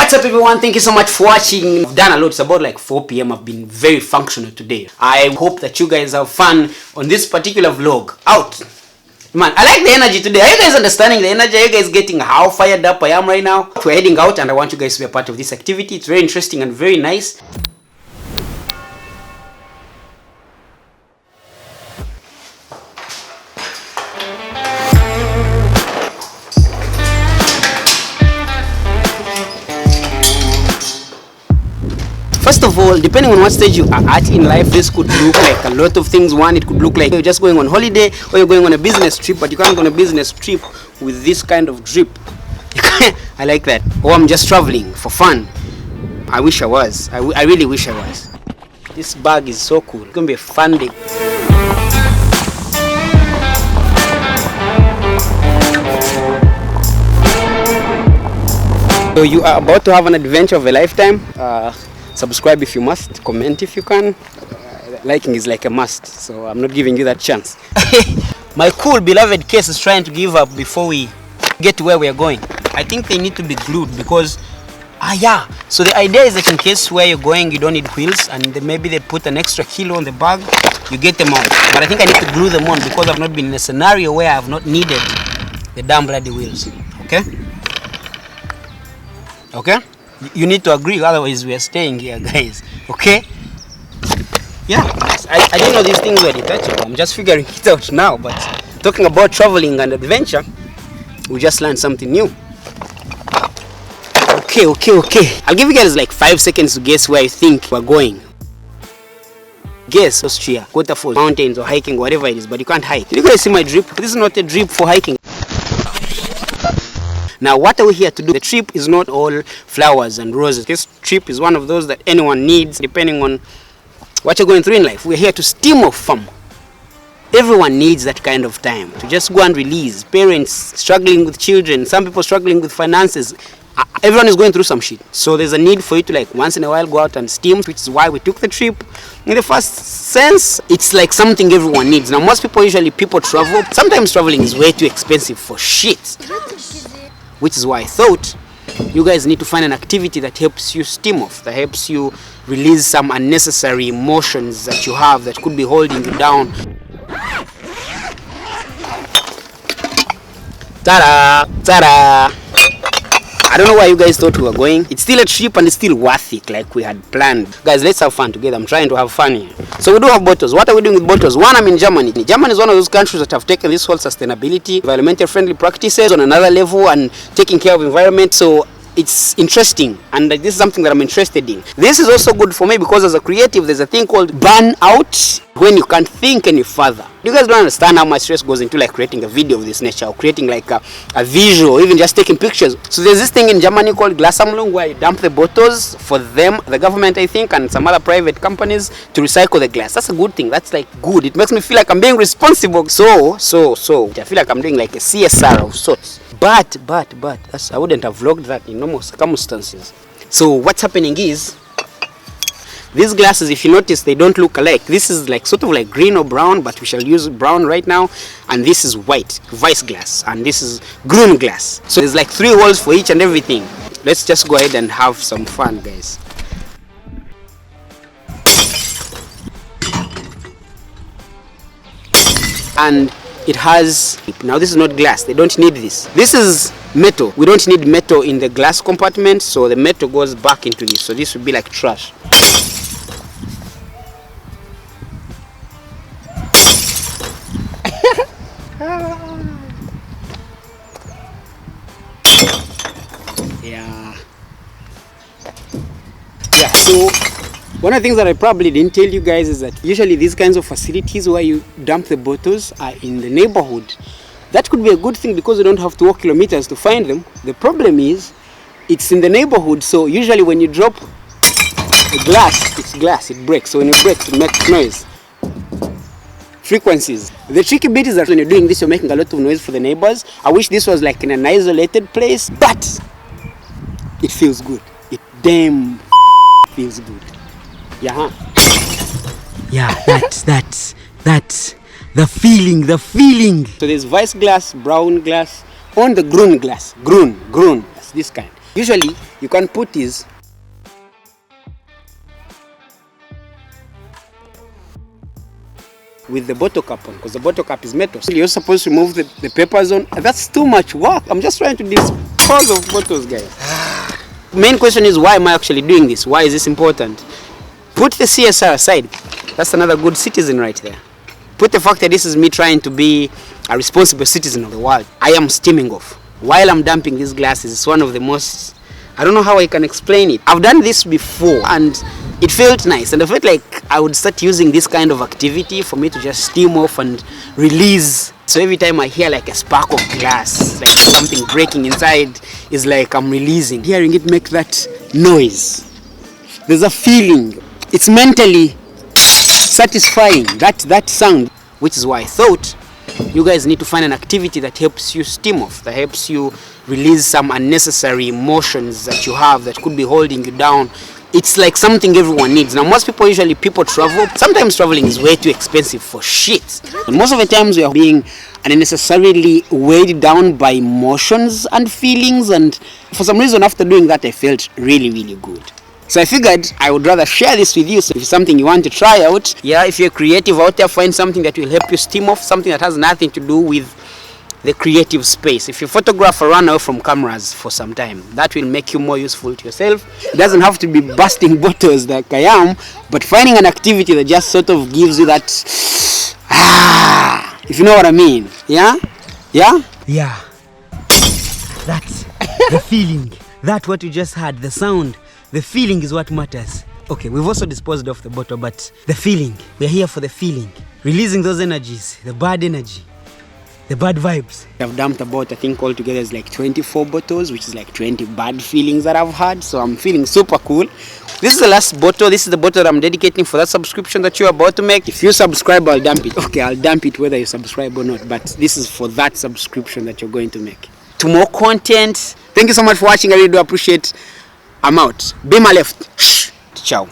What's up everyone, thank you so much for watching. I've done a lot. It's about like 4 p.m. I've been very functional today. I hope that you guys have fun on this particular vlog. Out. Man, I like the energy today. Are you guys understanding the energy? Are you guys getting how fired up I am right now? We're heading out and I want you guys to be a part of this activity. It's very interesting and very nice. First of all, depending on what stage you are at in life, this could look like a lot of things. One, it could look like you're just going on holiday or you're going on a business trip, but you can't go on a business trip with this kind of drip. I like that. Or I'm just traveling for fun. I wish I was. I really wish I was. This bag is so cool. It's going to be a fun day. So you are about to have an adventure of a lifetime. Subscribe if you must, comment if you can. Liking is like a must, so I'm not giving you that chance. My cool beloved case is trying to give up before we get to where we are going. I think they need to be glued because so the idea is that in case where you're going you don't need wheels, and maybe they put an extra kilo on the bag, you get them out. But I think I need to glue them on because I've not been in a scenario where I've not needed the damn bloody wheels. Okay, you need to agree, otherwise we are staying here, guys. Okay? Yeah, I didn't know these things were detachable. I'm just figuring it out now. But talking about traveling and adventure, we just learned something new. Okay. I'll give you guys like 5 seconds to guess where you think we're going. Guess Austria, waterfalls, mountains, or hiking, whatever it is, but you can't hike. Did you guys see my drip? This is not a drip for hiking. Now, what are we here to do? The trip is not all flowers and roses. This trip is one of those that anyone needs, depending on what you're going through in life. We're here to steam off fun. Everyone needs that kind of time to just go and release. Parents struggling with children, some people struggling with finances. Everyone is going through some shit. So there's a need for you to like once in a while go out and steam, which is why we took the trip. In the first sense, it's like something everyone needs. Now, most people people travel. Sometimes traveling is way too expensive for shit. Which is why I thought you guys need to find an activity that helps you steam off, that helps you release some unnecessary emotions that you have that could be holding you down. Ta-da! Ta-da! I don't know why you guys thought we were going. It's still a trip and it's still worth it like we had planned. Guys, let's have fun together. I'm trying to have fun here. So we do have bottles. What are we doing with bottles? One, I'm in Germany. Germany is one of those countries that have taken this whole sustainability, environmental friendly practices on another level and taking care of environment. So it's interesting, and this is something that I'm interested in. This is also good for me because as a creative, there's a thing called burnout, when you can't think any further. You guys don't understand how much stress goes into like creating a video of this nature, or creating like a visual, or even just taking pictures. So there's this thing in Germany called Glassammlung, where you dump the bottles for them, the government I think, and some other private companies to recycle the glass. That's a good thing. That's like good. It makes me feel like I'm being responsible. So I feel like I'm doing like a CSR of sorts. But I wouldn't have vlogged that in normal circumstances. So what's happening is, these glasses, if you notice, they don't look alike. This is like sort of like green or brown, but we shall use brown right now. And this is white, vice glass, and this is green glass. So there's like 3 holes for each and everything. Let's just go ahead and have some fun, guys. And it has, now this is not glass, they don't need this. This is metal. We don't need metal in the glass compartment, so the metal goes back into this. So this would be like trash. So one of the things that I probably didn't tell you guys is that usually these kinds of facilities where you dump the bottles are in the neighborhood. That could be a good thing because you don't have to walk kilometers to find them. The problem is it's in the neighborhood, so usually when you drop a glass, it's glass, it breaks. So when it breaks, it makes noise. Frequencies. The tricky bit is that when you're doing this, you're making a lot of noise for the neighbors. I wish this was like in an isolated place, but it feels good. It damn feels good. Yeah, that's the feeling. So there's vice glass, brown glass, on the green glass. Green, that's this kind. Usually you can put these with the bottle cap on, because the bottle cap is metal. So you're supposed to remove the papers on. That's too much work. I'm just trying to dispose of bottles, guys. Main question is, why am I actually doing this? Why is this important? Put the CSR aside. That's another good citizen right there. Put the fact that this is me trying to be a responsible citizen of the world. I am steaming off while I'm dumping these glasses. It's one of the most, I don't know how I can explain it. I've done this before and it felt nice, and I felt like I would start using this kind of activity for me to just steam off and release. So every time I hear like a spark of glass, like something breaking inside, is like I'm releasing. Hearing it make that noise, there's a feeling. It's mentally satisfying, that sound, which is why I thought you guys need to find an activity that helps you steam off, that helps you release some unnecessary emotions that you have that could be holding you down. It's like something everyone needs. Now, most people travel. Sometimes traveling is way too expensive for shit. And most of the times we are being unnecessarily weighed down by emotions and feelings. And for some reason, after doing that, I felt really, really good. So I figured I would rather share this with you. So if it's something you want to try out, yeah, if you're creative out there, find something that will help you steam off, something that has nothing to do with the creative space. If you photograph or run away from cameras for some time, that will make you more useful to yourself. It doesn't have to be busting bottles like I am, but finding an activity that just sort of gives you that, if you know what I mean. Yeah? That's the feeling. That what you just had, the sound, the feeling is what matters. Okay, we've also disposed of the bottle, but the feeling, we're here for the feeling. Releasing those energies, the bad energy, the bad vibes. I've dumped about, I think altogether is like 24 bottles, which is like 20 bad feelings that I've had. So I'm feeling super cool. This is the last bottle. This is the bottle that I'm dedicating for that subscription that you're about to make. If you subscribe, I'll dump it. Okay, I'll dump it whether you subscribe or not. But this is for that subscription that you're going to make. To more content. Thank you so much for watching. I really do appreciate. I'm out. Bima left. Ciao.